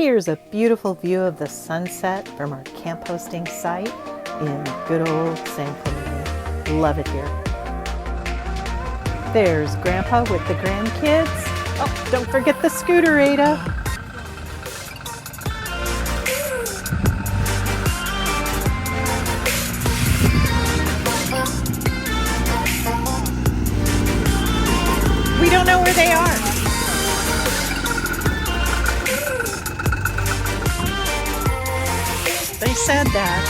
Here's a beautiful view of the sunset from our camp hosting site in good old San Clemente. Love it here. There's Grandpa with the grandkids. Oh, don't forget the scooter, Ada. We don't know where they are. They said that.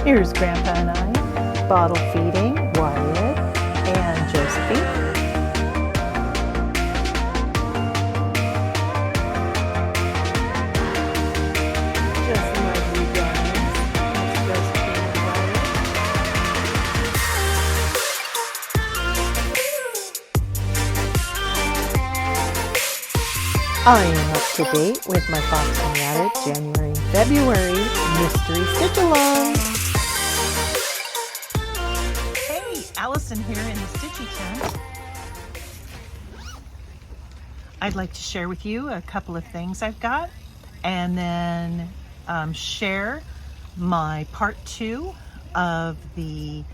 Here's Grandpa and I, bottle feeding Wyatt and Josephine. I am up to date with my Fox and Rabbit January and February mystery stitch-along. Hey, Alison here in the Stitchy tent. I'd like to share with you a couple of things I've got and then share my part 2 of the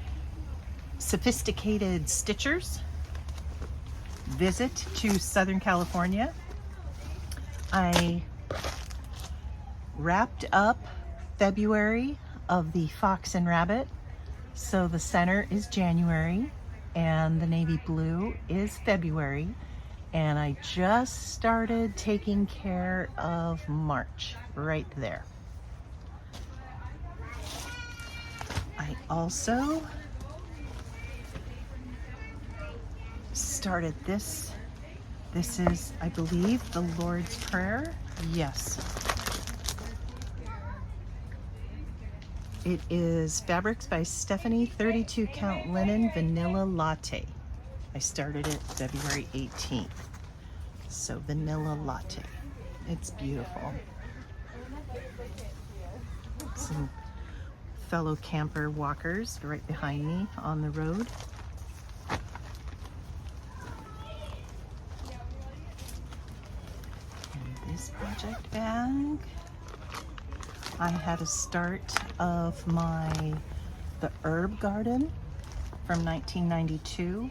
Sophisticated Stitchers visit to Southern California. I wrapped up February of the Fox and Rabbit, so the center is January and the navy blue is February, and I just started taking care of March right there. I also started this. This is, I believe, the Lord's Prayer. Yes. It is Fabrics by Stephanie, 32 count linen vanilla latte. I started it February 18th. So vanilla latte. It's beautiful. Some fellow camper walkers right behind me on the road. This project bag, I had a start of the herb garden from 1992.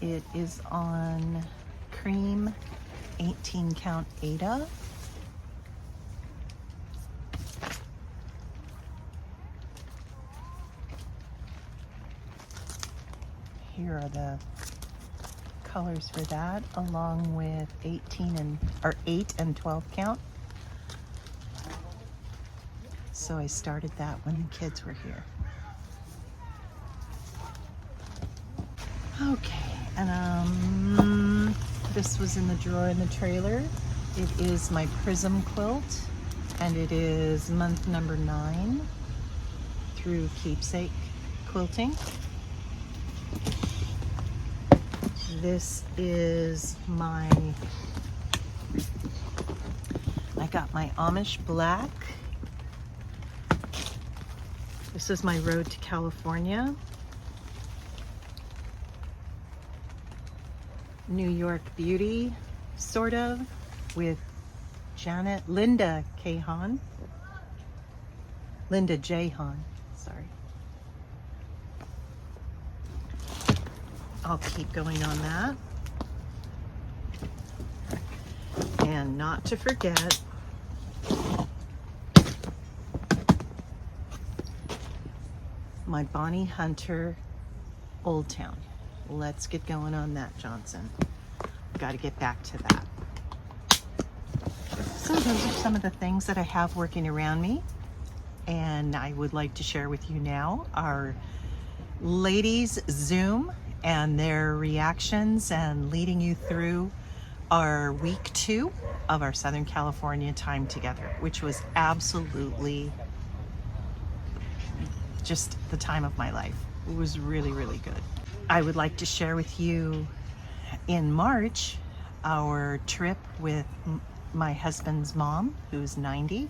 It is on cream 18 count Ada. Here are the colors for that, along with 8 and 12 count. So I started that when the kids were here. Okay, and this was in the drawer in the trailer. It is my Prism quilt, and it is month number 9 through Keepsake Quilting. This is I got my Amish black. This is my Road to California. New York Beauty, sort of, with Linda J. Hahn, sorry. I'll keep going on that. And not to forget, my Bonnie Hunter Old Town. Let's get going on that, Johnson. Got to get back to that. So those are some of the things that I have working around me, and I would like to share with you now our ladies Zoom and their reactions and leading you through our week 2 of our Southern California time together, which was absolutely just the time of my life. It was really, really good. I would like to share with you in March our trip with my husband's mom, who's 90.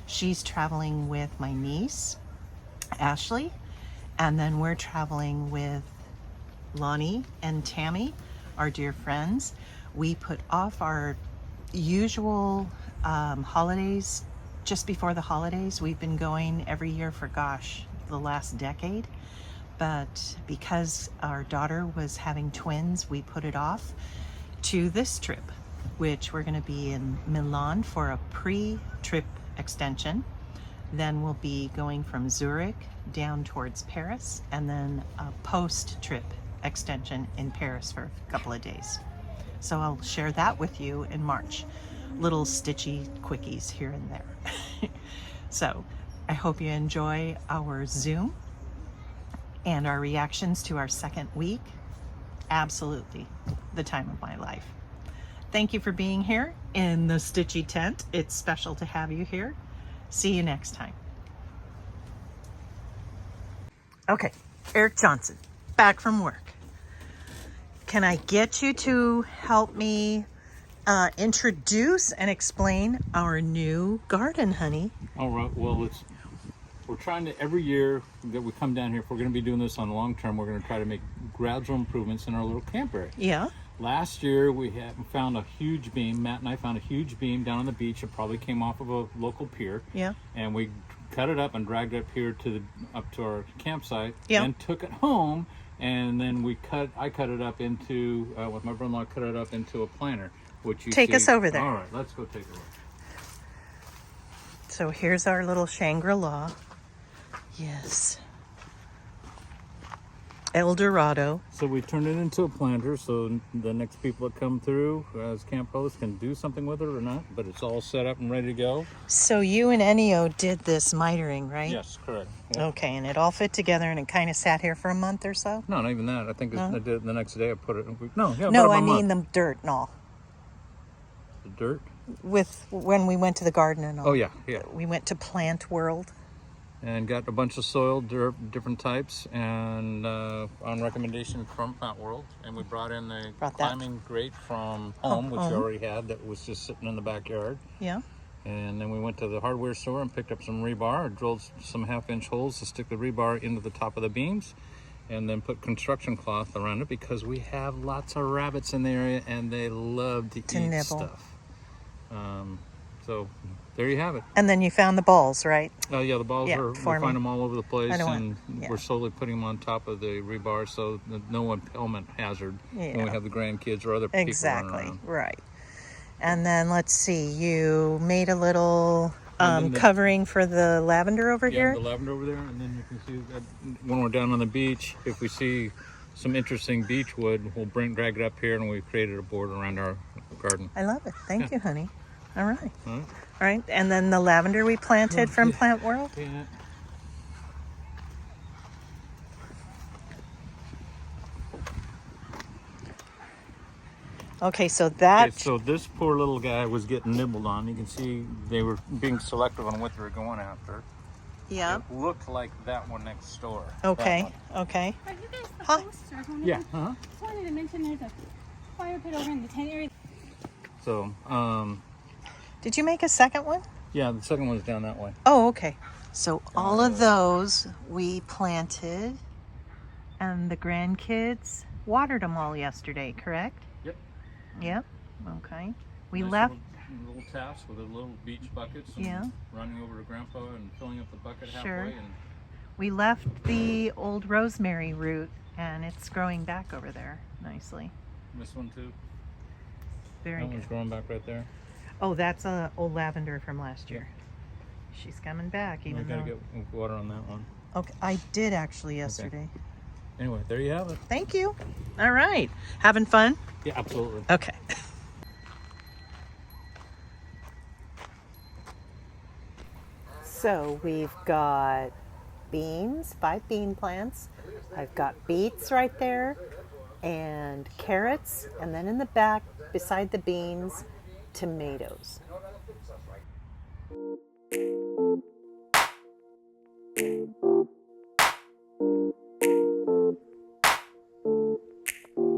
She's traveling with my niece, Ashley. And then we're traveling with Lonnie and Tammy, our dear friends. We put off our usual holidays just before the holidays. We've been going every year for, gosh, the last decade. But because our daughter was having twins, we put it off to this trip, which we're going to be in Milan for a pre-trip extension. Then we'll be going from Zurich down towards Paris, and then a post-trip extension in Paris for a couple of days. So I'll share that with you in March. Little stitchy quickies here and there. So I hope you enjoy our Zoom and our reactions to our second week. Absolutely the time of my life. Thank you for being here in the Stitchy tent. It's special to have you here. See you next time. Okay, Eric Johnson, back from work. Can I get you to help me introduce and explain our new garden, honey? All right, well, we're trying to, every year that we come down here, if we're going to be doing this on long term, we're going to try to make gradual improvements in our little camp area. Yeah. Last year we found a huge beam. Matt and I found a huge beam down on the beach. It probably came off of a local pier. Yeah. And we cut it up and dragged it up here up to our campsite. Yeah. And took it home. And then I cut it up into, with my brother-in-law, cut it up into a planter, which you Take see. us over there. All right, let's go take a look. So here's our little Shangri-La. Yes. El Dorado. So we turned it into a planter, so the next people that come through as camp hosts can do something with it or not, but it's all set up and ready to go. So you and Ennio did this mitering, right? Yes, correct. Yep. Okay, and it all fit together and it kind of sat here for a month or so? No, not even that. I think I did it the next day. I put it. No, about I a mean month. the dirt and all. The dirt. With when we went to the garden and all. Oh yeah. We went to Plant World. And got a bunch of soil, different types, and on recommendation from Plant World, and we brought in the climbing grate from home, which we already had, that was just sitting in the backyard. Yeah. And then we went to the hardware store and picked up some rebar, drilled some 1/2-inch holes to stick the rebar into the top of the beams, and then put construction cloth around it because we have lots of rabbits in the area and they love to eat nibble stuff. So there you have it. And then you found the balls, right? Yeah, the balls we find them all over the place, and yeah. we're slowly putting them on top of the rebar so that no impalement hazard when we have the grandkids or other people running around. Right. And then let's see, you made a little covering for the lavender over here? Yeah, the lavender over there, and then you can see that when we're down on the beach, if we see some interesting beech wood, we'll drag it up here, and we've created a border around our garden. I love it. Thank you, honey. All right. All right. And then the lavender we planted from Plant World? Yeah. Okay, so that... Okay, so this poor little guy was getting nibbled on. You can see they were being selective on what they were going after. Yeah. It looked like that one next door. Okay, okay. Are you guys the hosts or something? Yeah. Just wanted to mention there's a fire pit over in the tent area. So, Did you make a second one? yeah, the second one's down that way. Oh, okay. So all of those we planted, and the grandkids watered them all yesterday, correct? Yep. Yep. Okay. We Nice left. little taps with a little beach buckets. And running over to Grandpa and filling up the bucket halfway. And we left the old rosemary root, and it's growing back over there nicely. this one too. Very That good. one's growing back right there. Oh, that's a old lavender from last year. She's coming back, We even gotta though. get water on that one. Okay, I did actually yesterday. Anyway, there you have it. Thank you. All right, having fun? Yeah, absolutely. Okay. So we've got beans, 5 bean plants. I've got beets right there, and carrots, and then in the back, beside the beans, tomatoes.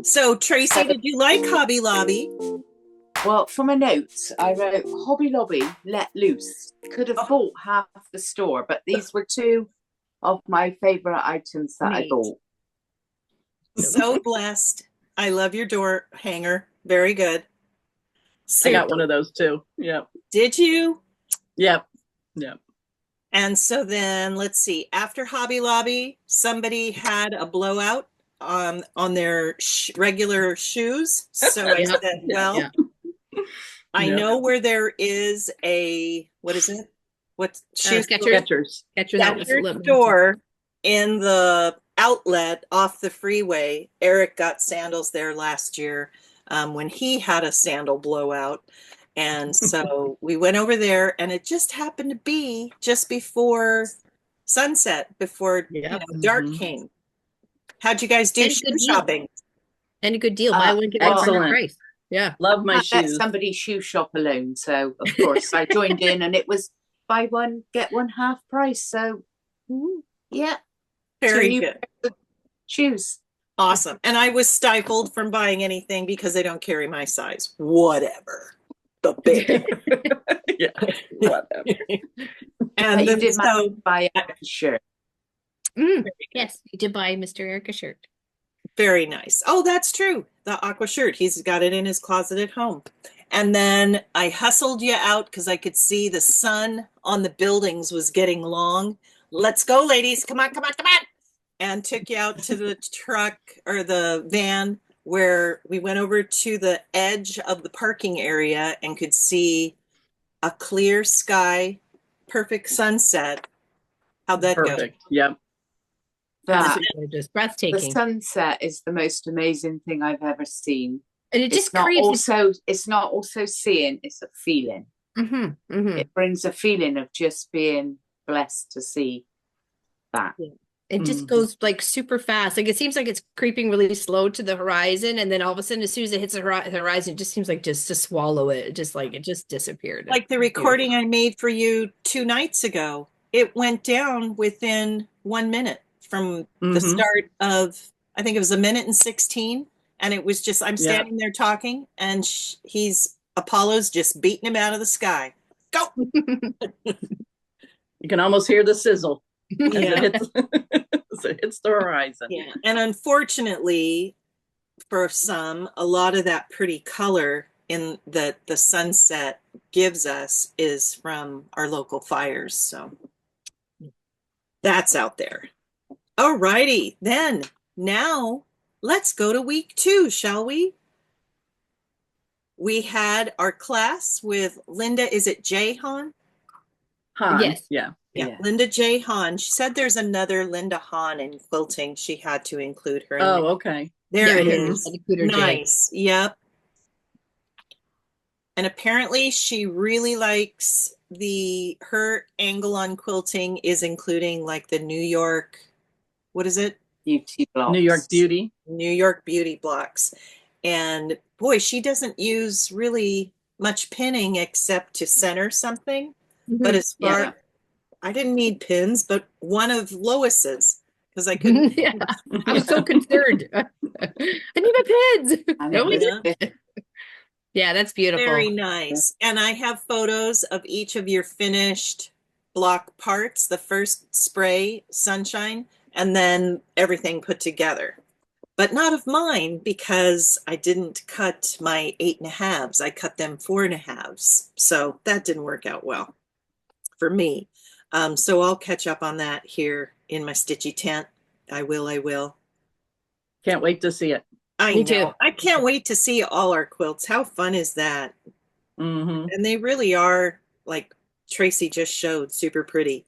So Tracee, did you like Hobby Lobby? Well, for my notes, I wrote Hobby Lobby let loose. Could have bought half the store, but these were two of my favorite items that I Neat. bought. So blessed. I love your door hanger. Very good. I got Super. one of those too. Yep. Did you? Yep. Yep. And so then let's see. After Hobby Lobby, somebody had a blowout on their regular shoes. So I Yep. said, Yeah, well, yeah. I Yep. know where there is a, what is it? What shoe Skechers. Skechers store in the outlet off the freeway. Eric got sandals there last year when he had a sandal blowout. And so we went over there, and it just happened to be just before sunset, before Yep. dark came. How'd you guys do And shoe good deal. shopping? And a good deal. Buy one, get one for excellent. half price. Yeah. Love my Can't let shoes. somebody shoe shop alone, so of course I joined in, and it was buy one get one half price. So yeah, Very two good. shoes. Awesome. And I was stifled from buying anything because they don't carry my size. Whatever. The big. Yeah. Whatever. And But you then did so buy a shirt. Yes, you did buy Mr. Eric a shirt. very nice. Oh, that's true. The aqua shirt. He's got it in his closet at home. And then I hustled you out because I could see the sun on the buildings was getting long. Let's go, ladies. Come on, come on, come on. And took you out to the truck or the van where we went over to the edge of the parking area and could see a clear sky, perfect sunset. How'd that go? Perfect. Yep. That That's gorgeous. the Breathtaking. sunset is the most amazing thing I've ever seen. And it just It's not creeps. it's not also seeing, it's a feeling. It brings a feeling of just being blessed to see that. It just goes like super fast. Like it seems like it's creeping really slow to the horizon, and then all of a sudden, as soon as it hits the horizon, it just seems like just to swallow it. Just like it just disappeared. Like the recording I made for you 2 nights ago, it went down within 1 minute from the start of, I think it was 1:16. And it was just, I'm standing there talking, and Apollo's just beating him out of the sky. Go! You can almost hear the sizzle. Yeah. As it hits the horizon. Yeah. And unfortunately, for some, a lot of that pretty color in the sunset gives us is from our local fires. So that's out there. All righty. Then now let's go to week 2, shall we? We had our class with Linda. Is it Jahan? Han. Yes. Yeah. Yeah, Linda J. Hahn. She said there's another Linda Hahn in quilting. She had to include her. Oh, okay. There it Yeah, is. I include her J. Nice. Yep. And apparently she really likes her angle on quilting is including like the New York, what is it? Beauty blocks. New York Beauty. New York beauty blocks. And boy, she doesn't use really much pinning except to center something. But as far, I didn't need pins, but one of Lois's because I couldn't. Yeah. I was so concerned. I need my pins. No, yeah, that's beautiful. Very nice. And I have photos of each of your finished block parts, the first spray, sunshine, and then everything put together. But not of mine because I didn't cut my 8.5s. I cut them 4.5s. So that didn't work out well for me. So I'll catch up on that here in my stitchy tent. I will. Can't wait to see it. Me too. I can't wait to see all our quilts. How fun is that? And they really are, like Tracee just showed, super pretty.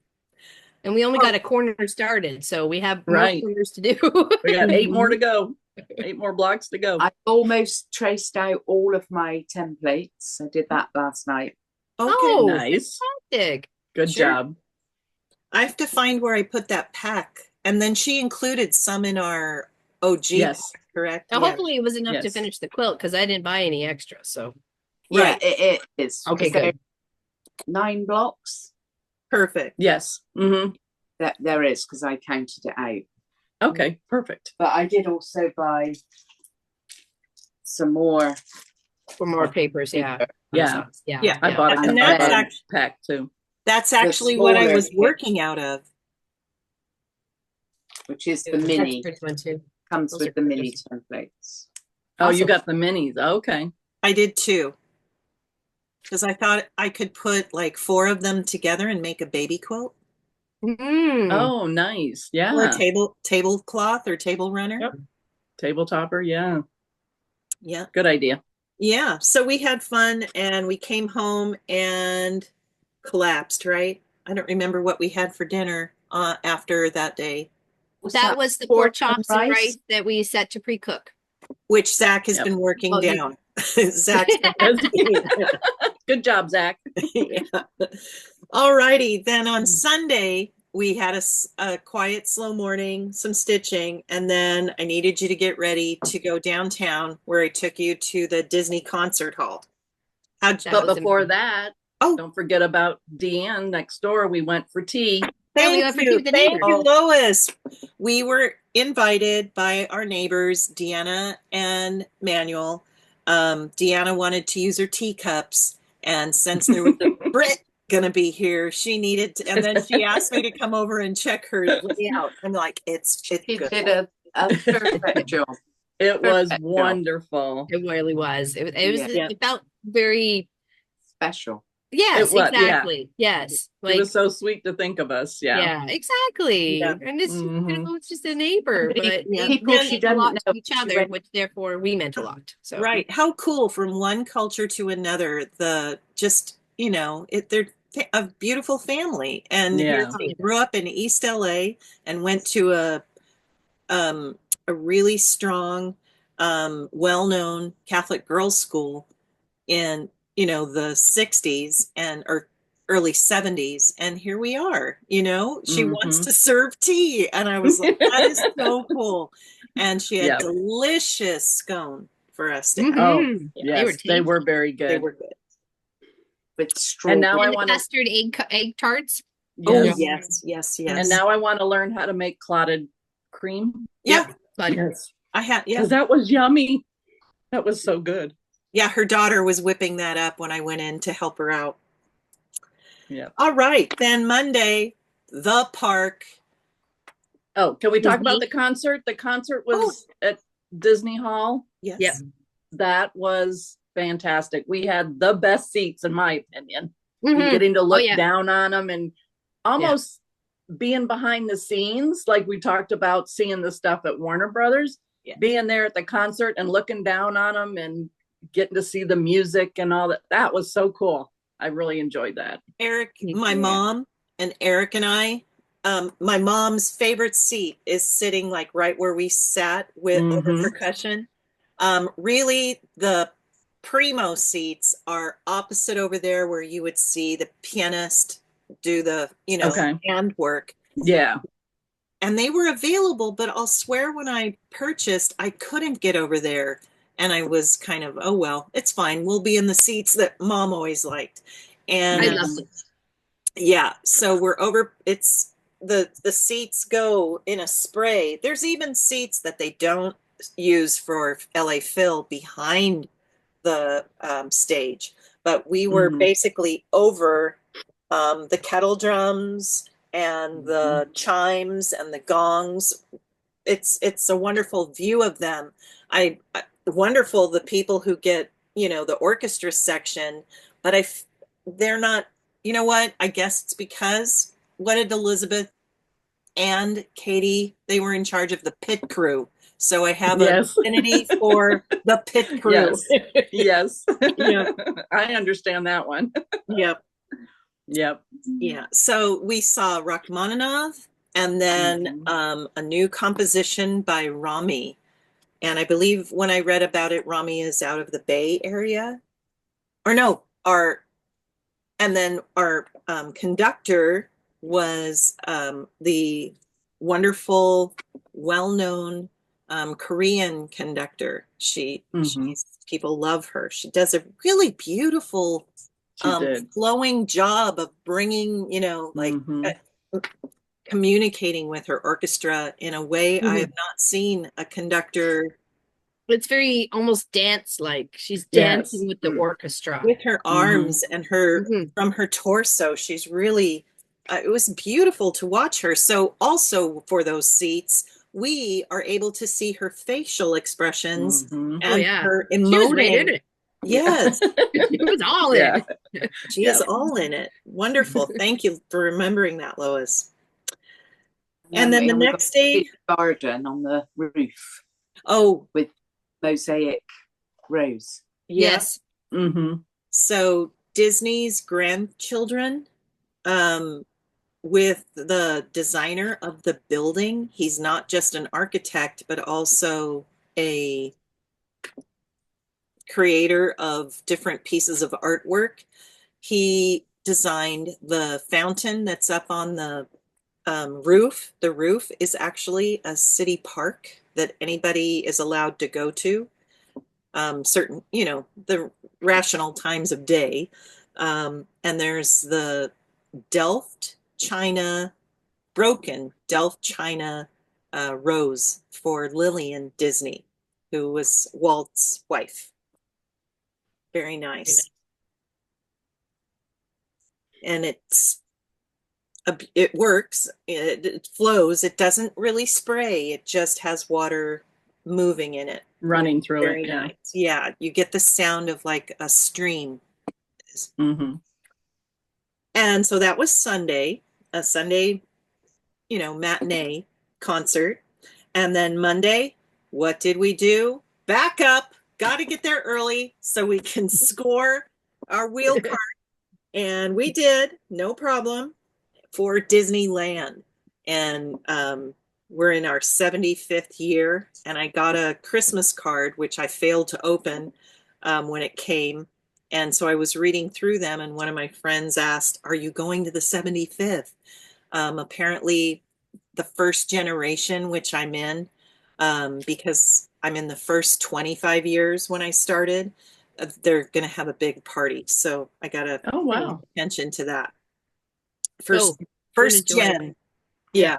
And we only got a corner started, so we have more corners to do. We got 8 more to go. 8 more blocks to go. I almost traced out all of my templates. I did that last night. Okay. Oh, Nice. fantastic. Good job. I have to find where I put that pack. And then she included some in our OG, Yes. correct? Now, Yeah. hopefully it was enough to Yes. finish the quilt because I didn't buy any extra. So Yeah, it is. Okay, Is there good. 9 blocks? Perfect. Yes. There is, because I counted it out. Okay, perfect. But I did also buy some more For more papers, yeah. Yeah. Yeah. Yeah. I bought And I that's bought a actually, pack too. that's actually what I smaller was kit, working out of. which is the That's a mini. pretty one too. Comes Those with are the good. mini templates. Oh, you Awesome. got the minis. Okay. I did too. Because I thought I could put like 4 of them together and make a baby quilt Mm. Oh, nice. or Yeah. a tablecloth or table runner. Yep. Table topper. Yeah. Yeah. Good idea. Yeah. So we had fun and we came home and collapsed, right? I don't remember what we had for dinner after that day, That was the pork chops and rice that we set to pre-cook. which Zach has Yep. been working Oh, down. Zach's Good job, Zach. yeah. All righty. Then on Sunday, we had a quiet, slow morning, some stitching, and then I needed you to get ready to go downtown where I took you to the Disney concert hall. That But was before amazing. that, Oh, don't forget about Deanne next door. We went for tea. Yeah, we thank went for tea you. with the Thank neighbors. you, Lois. We were invited by our neighbors, Deanna and Manuel. Deanna wanted to use her teacups, and since there was a Brit gonna be here, she needed to, and then she asked me to come over and check her layout. I'm like, it's He good. did a perfect job. It was Perfect job. wonderful. It really was. It was. Yeah. It felt very. Special. Yes, It was, yeah. exactly. Yes, It like was so sweet to think of us. Yeah. yeah, exactly. Yeah. And it's Mhm. it's just a neighbor, but Yeah. they People she meant a doesn't lot know. to each She other, went- which therefore we meant a lot. So Right. How cool from one culture to another. The just, they're a beautiful family. And here Yeah. they grew up in East LA and went to a really strong, well-known Catholic girls' school in, the 60s or early 70s. And here we are, she wants Mhm. to serve tea. And I was like, that is so cool. And she had Yeah. delicious scone for us to have. Oh, Mhm. Yeah. They were yes, they were very They good. were good. With And strawberry. now I And the want to. custard egg tarts. Oh, Yes. yes, yes, yes. And now I want to learn how to make clotted cream. yeah, But Yes. I had, yeah. Because that was yummy. That was so good. Yeah, her daughter was whipping that up when I went in to help her out. Yeah. All right, then Monday, the park. Oh, can we talk Disney. about the concert? The concert was at Disney Hall. Yes. Yep. That was fantastic. We had the best seats, in my opinion. Mhm. And getting to look yeah. down on them and almost being behind the scenes, like we talked about seeing the stuff at Warner Brothers, Yeah. being there at the concert and looking down on them and getting to see the music and all that. That was so cool. I really enjoyed that. Eric, Me my too. mom and Eric and I, my mom's favorite seat is sitting like right where we sat with over Mhm. percussion. Really, the primo seats are opposite over there where you would see the pianist do the, Okay. hand work. Yeah. And they were available, but I'll swear when I purchased, I couldn't get over there. And I was kind of, oh, well, it's fine. We'll be in the seats that mom always liked. And I loved it. yeah, so we're over. It's the seats go in a spray. There's even seats that they don't use for LA Phil behind the stage, but we were Mhm. basically over the kettle drums and the chimes and the gongs. It's a wonderful view of them. Wonderful the people who get the orchestra section, but they're not. You know what? I guess it's because what did Elizabeth and Katie? They were in charge of the pit crew, so I have an Yes. affinity for the pit crew. Yes. Yes. Yeah. I understand that one. Yep. Yep. Yeah. So we saw Rachmaninoff and then a new composition by Rami. And I believe when I read about it, Rami is out of the Bay Area. Or no, and then our conductor was the wonderful, well-known Korean conductor. She's people love her. She does a really beautiful She did. flowing job of bringing, communicating with her orchestra in a way I have not seen a conductor It's very almost dance-like. She's Yes. dancing with the orchestra. With her arms and her Mhm. from her torso, she's really it was beautiful to watch her. So also for those seats, we are able to see her facial expressions Mhm. Oh and yeah. her She was right in emoting. it. Yes, She was all Yeah. in. she is all in it. Wonderful. Thank you for remembering that, Lois. And then the we got next a day, big garden on the roof oh, with mosaic rows. yeah. Yes. Hmm. So Disney's grandchildren, um, with the designer of the building, he's not just an architect, but also a creator of different pieces of artwork. He designed the fountain that's up on the roof. The roof is actually a city park that anybody is allowed to go to. Certain, the rational times of day. And there's the Delft China, broken Delft China rose for Lillian Disney, who was Walt's wife. Very nice. And it works. It flows. It doesn't really spray. It just has water moving in it. Running through Very it. Yeah. nice. Yeah, you get the sound of like a stream. Hmm. And so that was Sunday, a Sunday, matinee concert. And then Monday, what did we do? Back up. Got to get there early so we can score our wheel cart. And we did, no problem, for Disneyland. And we're in our 75th year. And I got a Christmas card, which I failed to open when it came. And so I was reading through them, and one of my friends asked, "Are you going to the 75th?" Apparently, the first generation, which I'm in, because I'm in the first 25 years when I started, they're going to have a big party. So I got to Oh, pay wow. attention to that. Oh, First enjoy. gen. Yeah.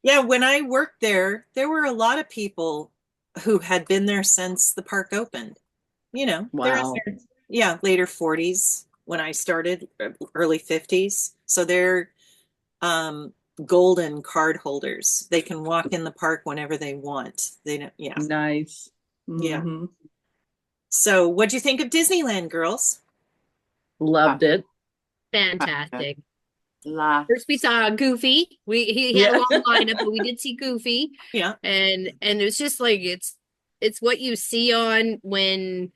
Yeah. When I worked there, there were a lot of people who had been there since the park opened. They're in Wow. their, later 40s when I started, early 50s. So they're um, golden card holders. They can walk in the park whenever they want. They don't, yeah, Nice. yeah. Hmm. So, what'd you think of Disneyland, girls? Loved it. Fantastic. Laugh. First we saw Goofy. He had a Yeah. long lineup, but we did see Goofy. Yeah, And it was just like it's what you see on when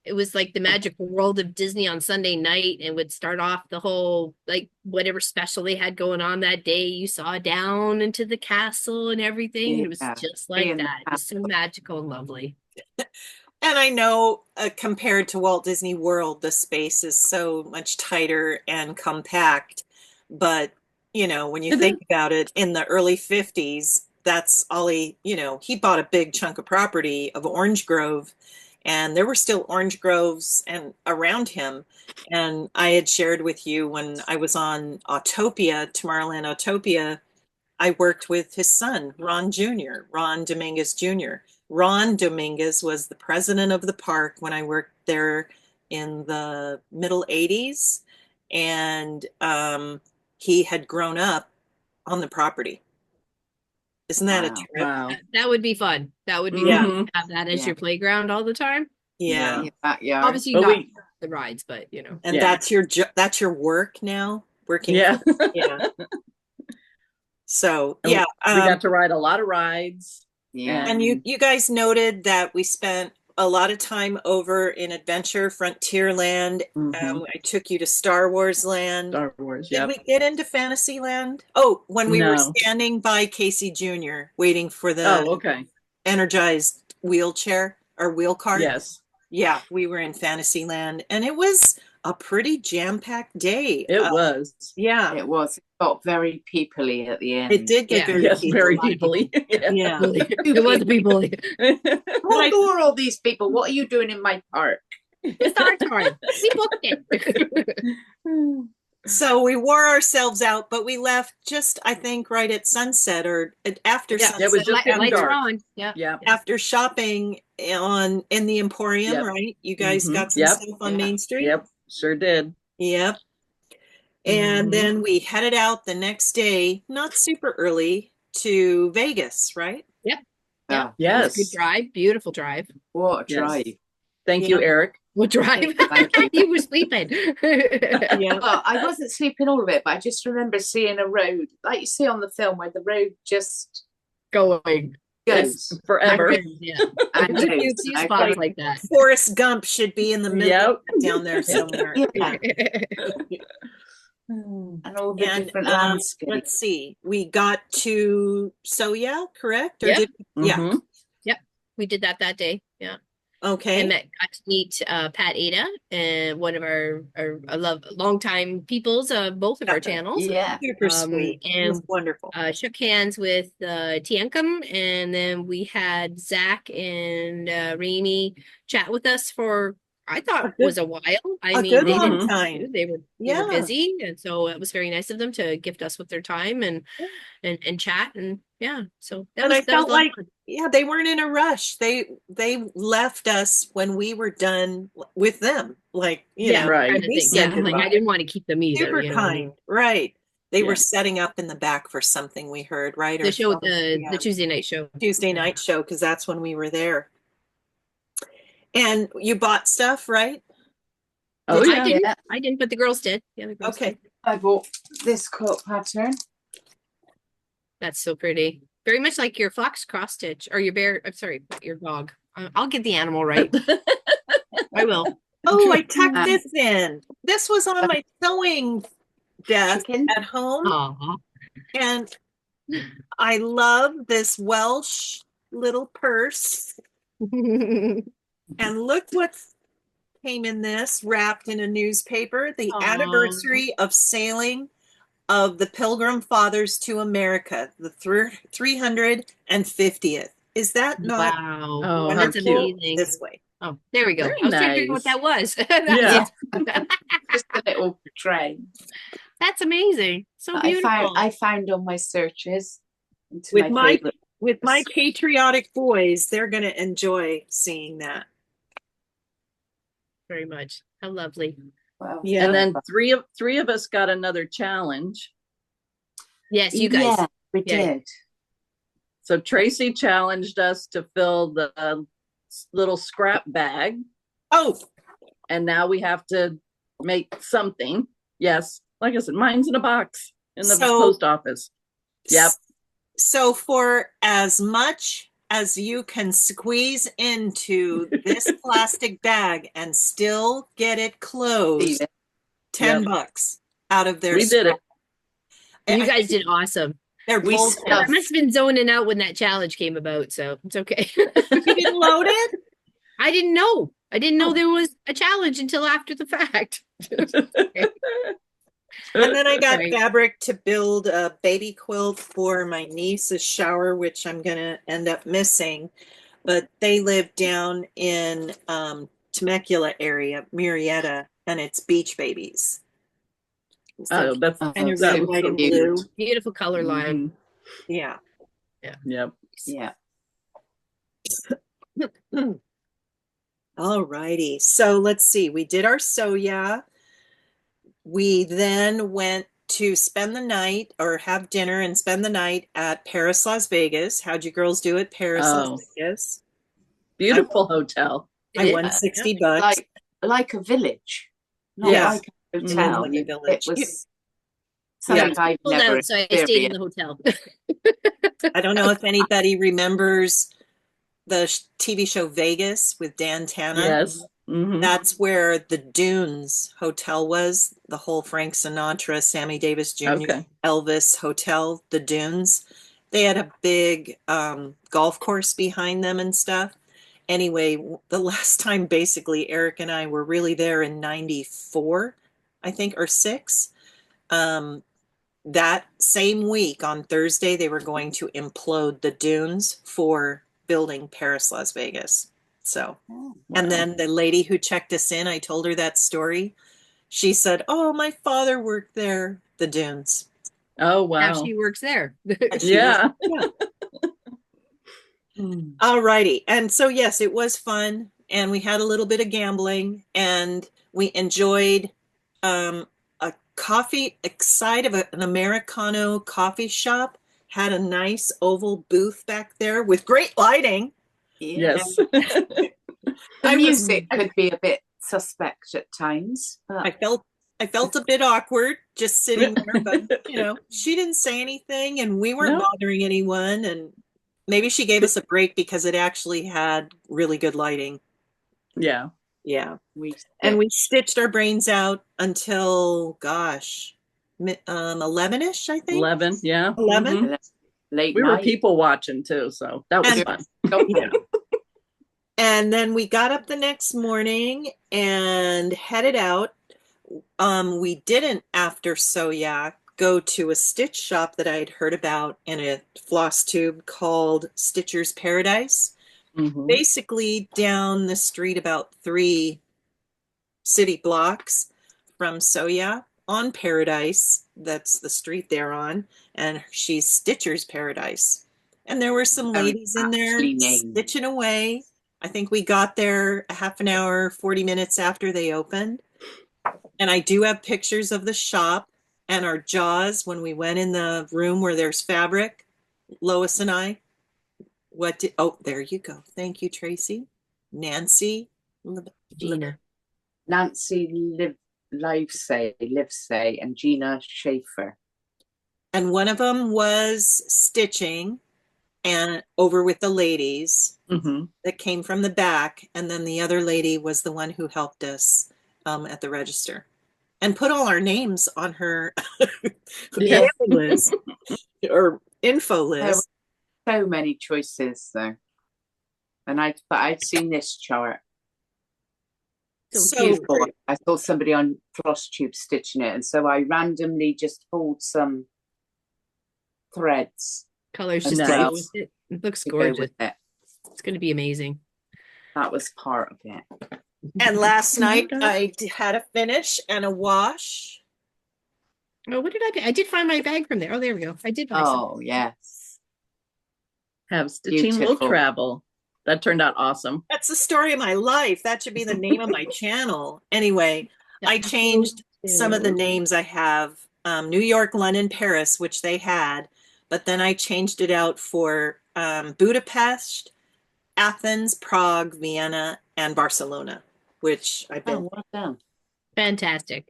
it was like the magical world of Disney on Sunday night, and would start off the whole like whatever special they had going on that day. You saw down into the castle and everything. And it was Yeah. just like In the that. It was so magical and lovely. and I know compared to Walt Disney World, the space is so much tighter and compact. But when you think about it, in the early 50s, that's all he bought a big chunk of property of Orange Grove, and there were still orange groves and around him. And I had shared with you when I was on Autopia, Tomorrowland Autopia, I worked with his son, Ron Jr., Ron Dominguez Jr. Ron Dominguez was the president of the park when I worked there in the middle 80s. And he had grown up on the property. Isn't that a Wow. trip? Wow. That would be fun. That would be Yeah. fun to have that as Yeah. your playground all the time. Yeah. Your backyard. Obviously But not we, the rides, but And Yeah. that's your work now, working. yeah. Yeah. So, And yeah. we got to ride a lot of rides. Yeah. And you guys noted that we spent a lot of time over in Adventure Frontierland. Mhm. I took you to Star Wars Land. Star Wars. Did Yep. we get into Fantasyland? Oh, when we were No. standing by Casey Jr. waiting for the Oh, okay. energized wheelchair or wheel cart. Yes. Yeah, we were in Fantasyland, and it was a pretty jam-packed day. It was. Yeah, It was. It got very peoply at the end. it did get Yeah. very Yes, very people. deeply. Yeah. It was people. Who are all these people? What are you doing in my park? It's our time. We booked it. So we wore ourselves out, but we left just, I think, right at sunset or after Yeah, sunset. it was just getting Lights are dark. on. Yeah. Yeah. After shopping in the Emporium, Yep. right? You guys Mhm. got some Yep. stuff on Yeah. Main Street? Yep, sure did. Yep. And Mhm. then we headed out the next day, not super early, to Vegas, right? Yeah. Ah, It was a good Yes. drive. Beautiful drive. what a Yes. drive. Thank you, Yeah. Eric. What drive? Thank you. You were sleeping. Yeah. Well, I wasn't sleeping all of it, but I just remember seeing a road, like you see on the film, where the road just Going. It's goes forever. Yeah. and There's a goes. few I spots think, like that. Forrest Gump should be in the middle Yep. down there somewhere. yeah, and all the And different landscapes. let's see, we got to Soya, correct? Or Yep. yeah, Mhm. We did that day. Yeah. okay. And got to meet Pat Ada and one of our I love longtime peoples of both of our channels. Yeah, Super sweet. It was And wonderful. shook hands with Tiankum, and then we had Zach and Ramy chat with us for I thought good- was a while. I a mean, good they long didn't time. they were Yeah. busy, and so it was very nice of them to gift us with their time and chat, and yeah, so that And was I felt a lot of like, fun. yeah, they weren't in a rush. They left us when we were done with them. Like, you Yeah, know, Right. kind of we thing. said Yeah, like I goodbye. didn't want to keep them either. Super You know what I mean? kind, right? They were Yeah. setting up in the back for something we heard, right? The Or show, something, the Tuesday night show. Tuesday night show, because that's when we were there. And you bought stuff, right? Oh, I yeah. didn't. Yeah. I didn't, but the girls did. Yeah, the girls Okay. did. I bought this cut pattern. That's so pretty. Very much like your fox cross stitch or your bear. I'm sorry, your dog. I'll get the animal right. I will. Oh, I tucked this in. This was on my sewing desk Chicken. at home. Aw. And I love this Welsh little purse. And look what came in this, wrapped in a newspaper, the Aw. anniversary of sailing of the Pilgrim Fathers to America, the 350th. Is that not Wow. Oh, how That's cute. amazing. this way? Oh, there we go. Very I was trying to figure out what nice. that was. Yeah. Just a little tray. That's amazing. So that beautiful. I found on my searches. Into With my favorite. with my patriotic boys, they're going to enjoy seeing that. Very much. How lovely. Wow. Yeah. And then three of us got another challenge. Yes, you guys. Yeah, we Yeah. did. So Tracee challenged us to fill the little scrap bag, Oh, and now we have to make something. Yes, like I said, mine's in a box in the So- post office. Yep. so for as much as you can squeeze into this plastic bag and still get it closed, Yep. $10 out of their We did it. You guys did awesome. They're We both. stuffed- I must have been zoning out when that challenge came about, so it's okay. You didn't load it? I didn't know. I didn't know there was a challenge until after the fact. And then I got Right. fabric to build a baby quilt for my niece's shower, which I'm going to end up missing. But they live down in Temecula area, Murrieta, and it's beach babies. Oh, that's And you're that red, was white, so and cute. blue. Beautiful color line. Mhm. Yeah. Yep. Yeah. All righty. So let's see. We did our soya. We then went to spend the night or have dinner and spend the night at Paris, Las Vegas. How'd you girls do at Paris, Oh. Las Vegas? Beautiful hotel. It I is. won 60 bucks. Like a village. Not Yes. like a hotel. Like a village. It was something I've Pulled never out, so I stayed in experienced. the hotel. I don't know if anybody remembers the TV show Vegas with Dan Tana. Yes. Mhm. That's where the Dunes Hotel was, the whole Frank Sinatra, Sammy Davis Jr., Okay. Elvis Hotel, the Dunes. They had a big golf course behind them and stuff. Anyway, the last time basically Eric and I were really there in 94, I think, or 6. That same week on Thursday, they were going to implode the Dunes for building Paris, Las Vegas. So, and then the lady who checked us in, I told her that story. she said, "Oh, my father worked there, the Dunes." Oh, Now wow. she works there. And she was, Yeah. yeah. Hmm. All righty. And so, yes, it was fun. And we had a little bit of gambling and we enjoyed a coffee side of an Americano coffee shop. Had a nice oval booth back there with great lighting. Yeah. Yes. The I was- music could be a bit suspect at times, but I felt a bit awkward just sitting there, but she didn't say anything and we weren't No. bothering anyone. And maybe she gave us a break because it actually had really good lighting. Yeah. Yeah. we And we stitched our brains out until, gosh, 11ish, I think. 11. Yeah. 11. Mhm. late We were night. people watching too, so that was And- fun. Yeah. And then we got up the next morning and headed out. We didn't, after Soyak, go to a stitch shop that I had heard about in a floss tube called Stitcher's Paradise. Mhm. Basically down the street about 3 city blocks from Soya on Paradise. That's the street they're on. And she's Stitcher's Paradise. And there were some Very ladies in there aptly named. stitching away. I think we got there a half an hour, 40 minutes after they opened. And I do have pictures of the shop and our jaws when we went in the room where there's fabric, Lois and I. Oh, there you go. Thank you, Tracee. Nancy. Gina. Nancy Livesay, and Gina Schaefer. And one of them was stitching and over with the ladies Mhm. that came from the back. And then the other lady was the one who helped us at the register and put all our names on her Yeah. list or info list. So many choices though. And I'd seen this chart. So Beautiful. I saw somebody on floss tube stitching it, and so I randomly just pulled some threads Colors Nice. just to go with it. It looks to go gorgeous. with it. It's going to be amazing. That was part of it. And last night I had a finish and a wash. Oh, what did I do? I did find my bag from there. Oh, there we go. I did buy some. Oh yes. Have stitching will Beautiful. travel. That turned out awesome. That's the story of my life. That should be the name of my channel. Anyway, I changed some of the names I have. New York, London, Paris, which they had, but then I changed it out for Budapest, Athens, Prague, Vienna, and Barcelona, which I've Oh, been. well done. Fantastic.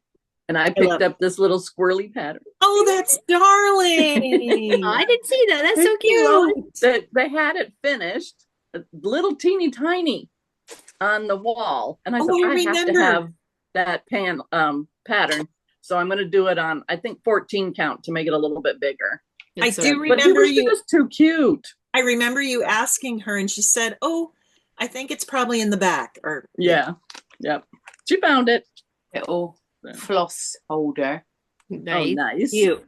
And I love picked it. up this little squirrely pattern. Oh, that's darling. Oh, I didn't see that. That's so cute. Lois. They had it finished, little teeny tiny on the wall. And I Oh, thought, I I have to remember. have that pattern. So I'm going to do it on, I think, 14 count to make it a little bit bigger. I It's so do cute. But it remember was you. just too cute. I remember you asking her, and she said, "Oh, I think it's probably in the back." Or Yeah. Yep. She found it. Little floss holder. Oh, Nice. nice. cute.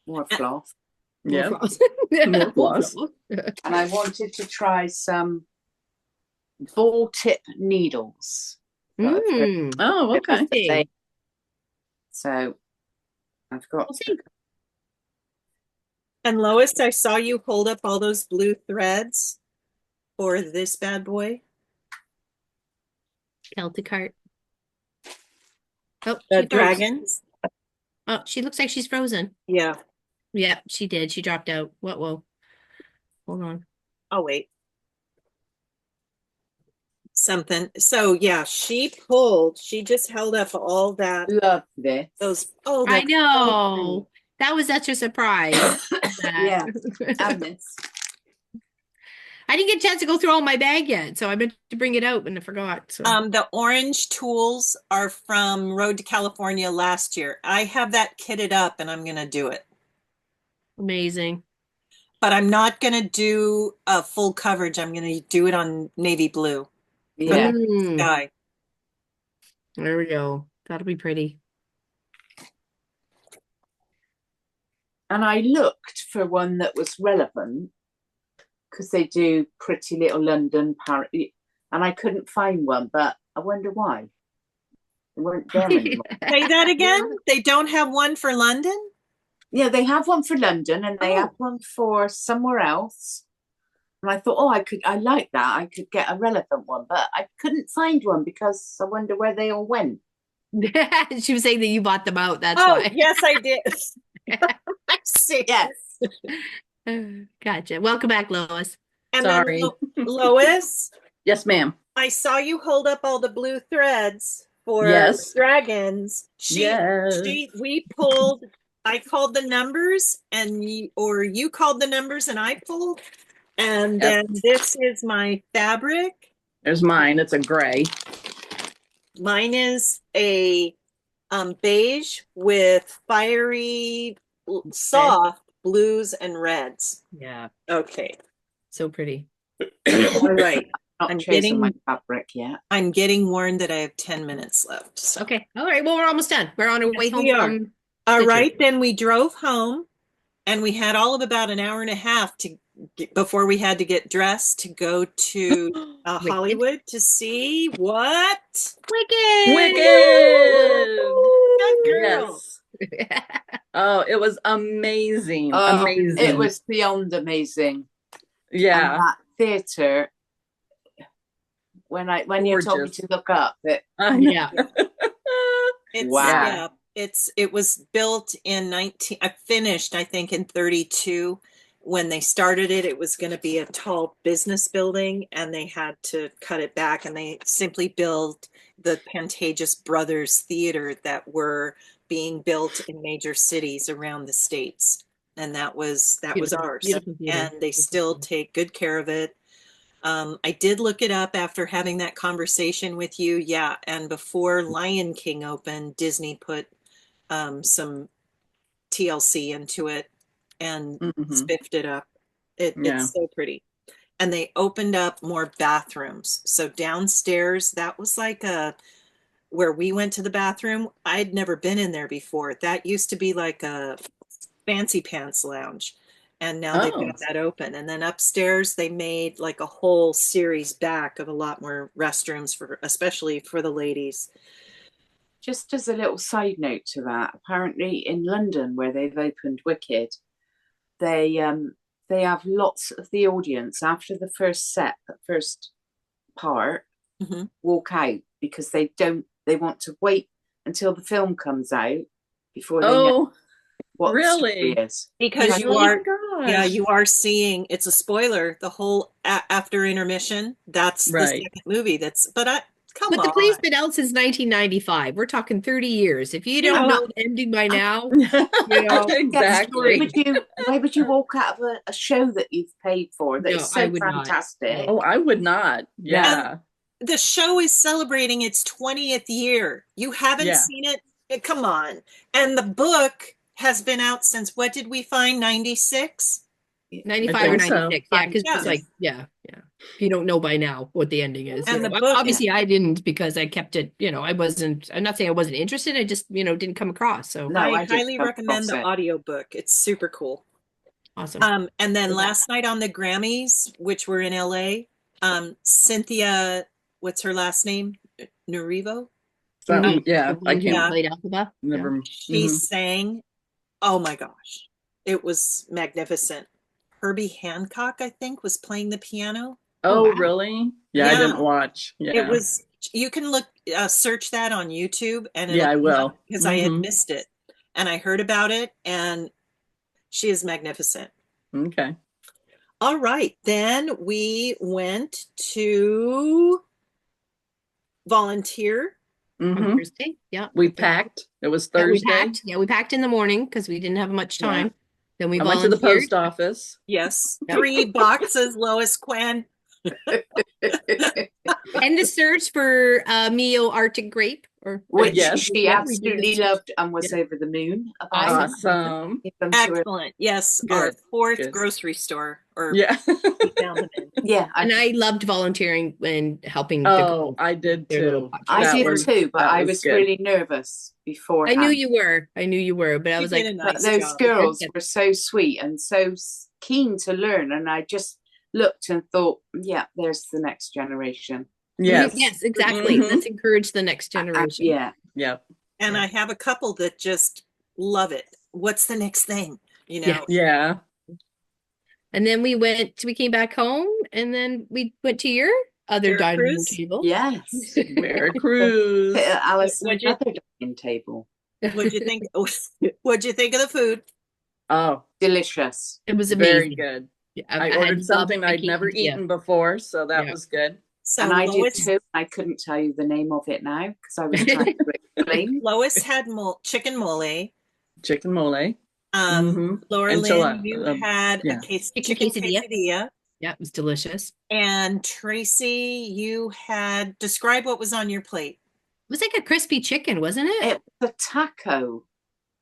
More floss. Yeah. More floss. More floss. And I wanted to try some ball tip needles. Mm. Oh, okay. Interesting. So I've got We'll see. And Lois, I saw you hold up all those blue threads for this bad boy. Celtic heart. Oh, The she froze. dragons. Oh, she looks like she's frozen. Yeah. Yeah, she did. She dropped out. Whoa. Hold on. Oh, wait. Something. So yeah, she just held up all that. love this. Those. Oh, I that's know. That was such a surprise. Yeah. And this. I didn't get a chance to go through all my bag yet, so I meant to bring it out and I forgot. So The orange tools are from Road to California last year. I have that kitted up and I'm going to do it. amazing. But I'm not going to do a full coverage. I'm going to do it on navy blue. Yeah. Mm, Sky. there we go. That'll be pretty. And I looked for one that was relevant because they do Pretty Little London, and I couldn't find one, but I wonder why. They weren't there anymore. Say that again. They don't have one for London? Yeah, they have one for London and they Oh. have one for somewhere else. And I thought, oh, I like that. I could get a relevant one, but I couldn't find one because I wonder where they all went. She was saying that you bought them out. That's Oh, why. yes, I did. I see. Yes. Gotcha. Welcome back, Lois. And Sorry. then Lois, Yes, ma'am. I saw you hold up all the blue threads for Yes. dragons. Yes. We pulled. I called the numbers, and you called the numbers, and I pulled. And Yep. then this is my fabric. There's mine. It's a gray. Mine is a beige with fiery, soft blues and reds. Yeah. Okay. So pretty. All right. Not I'm chosen getting- my fabric yet. I'm getting warned that I have 10 minutes left. So. Okay. All right. Well, we're almost done. We're on our way home we are. from All Stitcher. right. Then we drove home, and we had all of about an hour and a half before we had to get dressed to go to Wicked. Hollywood to see what? Wicked. Wicked. Good girl. Yes. Oh, it was amazing. Oh, Amazing. it was beyond amazing. Yeah. And that theatre, when you told me Gorgeous. to look up, it Yeah. It's, Wow. yeah, it was built in I finished, I think, in 32. When they started it, it was going to be a tall business building, and they had to cut it back, and they simply built the Pantages Brothers Theater that were being built in major cities around the States. And that was Beautiful, ours. beautiful theater. And they Beautiful still theater. take good care of it. I did look it up after having that conversation with you. Yeah. And before Lion King opened, Disney put some TLC into it and Mhm. spiffed it up. Yeah. It's so pretty. And they opened up more bathrooms. So downstairs, that was like where we went to the bathroom. I'd never been in there before. That used to be like a fancy pants lounge. And now they've Oh. got that open. And then upstairs, they made like a whole series back of a lot more restrooms especially for the ladies. just as a little side note to that, apparently in London where they've opened Wicked, they have lots of the audience after the first part Mhm. walk out because they want to wait until the film comes out before they Oh, know what really? the story is. Because Like, you oh are, my gosh. yeah, you are seeing, it's a spoiler, the whole after intermission, that's the Right. second movie. Come But on. the play's been out since 1995. We're talking 30 years. If you don't Yeah. know the ending by now, you know, Exactly. Why would you walk out of a show that you've paid for that No, is I so would not. fantastic? Oh, I would not. Yeah. The show is celebrating its 20th year. You haven't Yeah. seen it? Come on. And the book has been out since, what did we find, 96? 95 or think so. 96. Yeah, because Yeah. it's like, yeah. If you don't know by now what the ending is. And You the know, book- obviously I didn't because I kept it, I'm not saying I wasn't interested. I just, didn't come across. So No, I I didn't highly come recommend the across it. audiobook. It's super cool. awesome. And then last night on the Grammys, which were in LA, Cynthia, what's her last name? Narivo? Something, yeah. The I one who can't played alphabet. never. She Mhm. sang, oh my gosh, it was magnificent. Herbie Hancock, I think, was playing the piano. Oh, wow. really? Yeah, I Yeah. didn't watch. Yeah. It was, you can search that on YouTube, and Yeah, I will. because I had Mhm. missed it, and I heard about it, and she is magnificent. Okay. All right, then we went to volunteer. On Mhm. Thursday. Yeah. We packed. It was Yeah, Thursday. we packed in the morning because we didn't have much time. Then we I went to the volunteered. post office. Yes, Yep. 3 boxes, Lois Quinn. And the search for Mio Arctic Grape. Which Yes. she Yeah, we did absolutely the search. loved and was over the moon about. Awesome. Give them to her. Excellent. Yes, our Good, 4th good. grocery store. Or Yeah. we found them in. Yeah, And I loved volunteering and helping. Oh, I did their little too. podcast. I That did was- too, but that I was was good. really nervous beforehand. I knew you were, but I You was did like, a But nice those job. girls were so sweet and so keen to learn, and I just looked and thought, yeah, there's the next generation. Yes. yes, exactly. Mhm. Let's encourage the next generation. Yeah, Yep. And I have a couple that just love it. What's the next thing? You Yeah. know, Yeah. And then we came back home and then we went to your other dining room Veracruz? table. Yes. Veracruz. Alison's What'd you- other dining table. What'd you think? What'd you think of the food? Oh, Delicious. It was very amazing. good. Yeah, I had ordered loved something my I'd never quesadilla. eaten before, so that Yeah. was good. So And I Lois, did too. I couldn't tell you the name of it now because I was trying to explain. Lois had chicken mole. Chicken mole. Laura-Lynn, you had yeah. a Chicken chicken quesadilla. quesadilla. Yeah, it was delicious. And Tracee, you had, describe what was on your plate. It was like a crispy chicken, wasn't it? It was a taco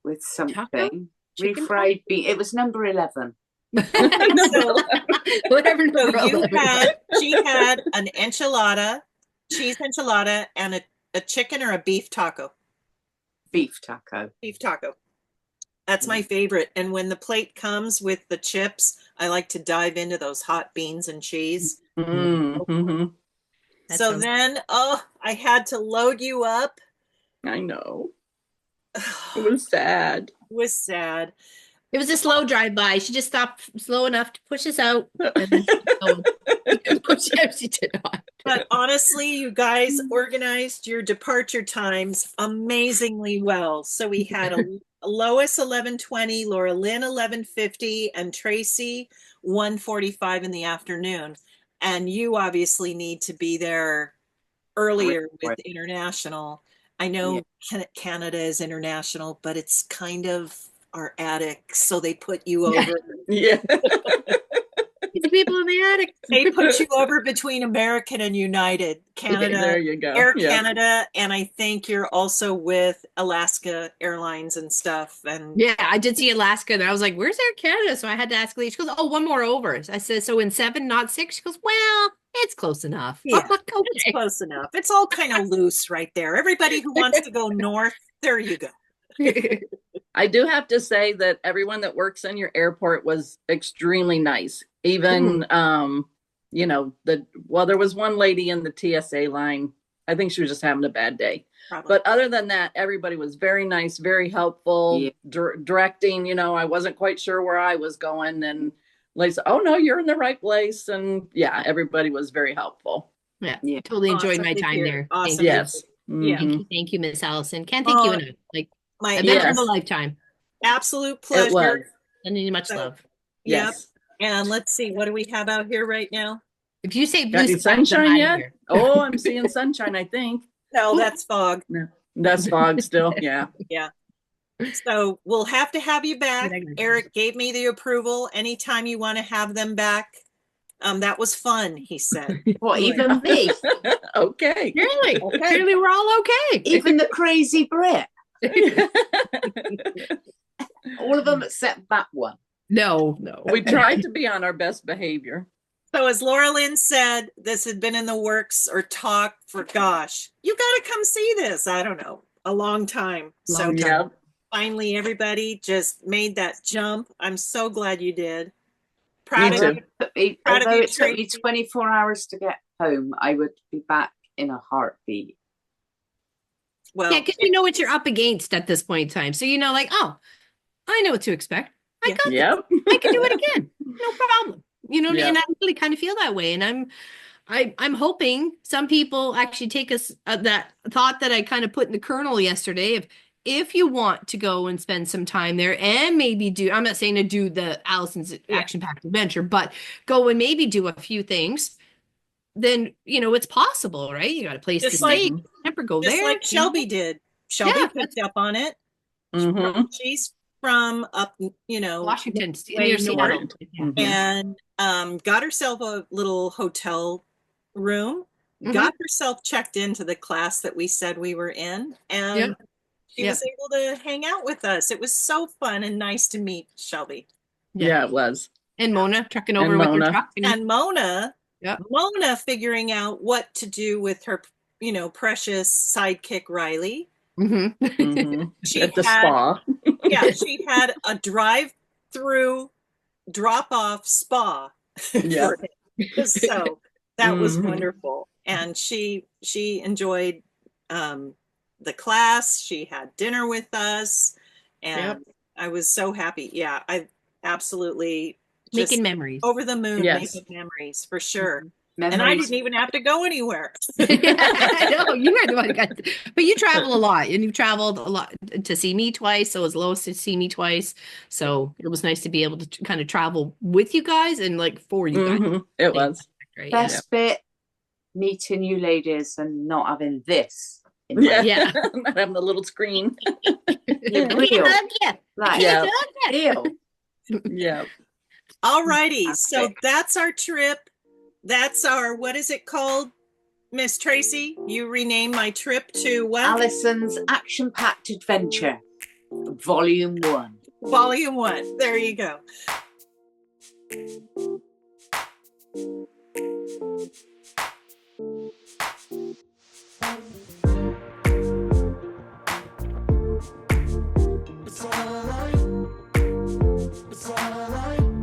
with something. Chicken Refried bean. It was number 11. So, Whatever. so number you 11 had, was. she had an enchilada, cheese enchilada, and a chicken or a beef taco. Beef taco. Beef taco. That's my favorite. And when the plate comes with the chips, I like to dive into those hot beans and cheese. Mm-hmm. That So sounds- then, I had to load you up. I know. It It was sad. was sad. It was a slow drive by. She just stopped slow enough to push us out. And then she did not. But honestly, you guys organized your departure times amazingly well. So we had a Lois 11:20, Laura-Lynn 11:50, and Tracee 1:45 in the afternoon. And you obviously need to be there earlier with international. I know Canada is international, but it's kind of our attic, so they put you over. Yeah. The people in the attic. They put you over between American and United, Canada, There you go. Air Yeah. Canada, and I think you're also with Alaska Airlines and stuff. And Yeah, I did see Alaska, and I was like, "Where's Air Canada?" So I had to ask Lee. She goes, "Oh, one more over." I said, "So in 7, not 6?" She goes, "Well, it's close enough." Yeah, I'm like, it's okay. close enough. It's all kind of loose right there. Everybody who wants to go north, there you go. I do have to say that everyone that works in your airport was extremely nice. Even there was one lady in the TSA line. I think she was just having a bad day. Probably. But other than that, everybody was very nice, very helpful, Yeah. directing. I wasn't quite sure where I was going, and like, oh no, you're in the right place. And yeah, everybody was very helpful. Yeah, Yeah. totally enjoyed Awesome my to time hear. there. Awesome. Thank you. Yes. Yeah. Thank you, Miss Allison. Can't thank you enough. Like My adventure of Yes. a lifetime. absolute It pleasure. was. Sending you much So- love. Yep. Yes. And let's see, what do we have out here right now? If you say Got blue any skies, I'm sunshine outta yet? here. Oh, I'm seeing sunshine, I think. No, that's fog. That's fog still. Yeah. So we'll have to have you back. Good idea. Eric gave me the approval. Anytime you want to have them back. That was fun, he said. What, even me? Okay. Clearly, Okay. clearly we're all okay. Even the crazy Brit? All of them except that one. No. We tried to be on our best behavior. So as Laura-Lynn said, this had been in the works or talk for, gosh, you got to come see this. I don't know, a long time. So Long time. Yeah. finally, everybody just made that jump. I'm so glad you did. Proud Me of too. you. Proud of Although you, it took me Tracee. 24 hours to get home, I would be back in a heartbeat. Well, Yeah, because you know what you're up against at this point in time. So you know, like, oh, I know what to expect. I Yeah. got this. Yep. I can do it again. No problem. You know, Yeah. and I really kind of feel that way. And I'm hoping some people actually take us that thought that I kind of put in the kernel yesterday. If you want to go and spend some time there and maybe do, I'm not saying to do the Allison's action-packed adventure, but go and maybe do a few things, then, it's possible, right? You got a place Just to like- stay, never go just there. like Shelby did. Shelby Yeah, picked up on it. Mhm. She's from up, Washington, way near north. Seattle. Yeah. and got herself a little hotel room, got herself checked into the class that we said we were in, and she was able to hang out with us. It was so fun and nice to meet Shelby. Yeah, it was. And Mona trucking over And with her Mona. truck. And Mona, Yep. Mona figuring out what to do with her, precious sidekick Riley. Mhm. Mhm. She At the had- spa. Yeah, she had a drive-through drop-off spa. Yeah. for him. So that was Mhm. wonderful. And she enjoyed the class. She had dinner with us, and Yep. I was so happy. Yeah, I absolutely just Making memories. over the moon, Yes. making memories for sure. And I Memories. didn't even have to go anywhere. I know you were the one who got, but you travel a lot, and you've traveled a lot to see me twice. So was Lois to see me twice. So it was nice to be able to kind of travel with you guys and like for you guys. Mhm, it was. Right? Best bit, meeting you ladies and not having this in Yeah. my Yeah. Not having the little screen. Yeah. real. Yeah. Like, Yeah. real. Yeah. All righty. So Fantastic. that's our trip. That's our, what is it called, Miss Tracee? You renamed my trip to what? Alison's action-packed adventure, Volume 1. Volume 1. There you go. It's alright. It's alright.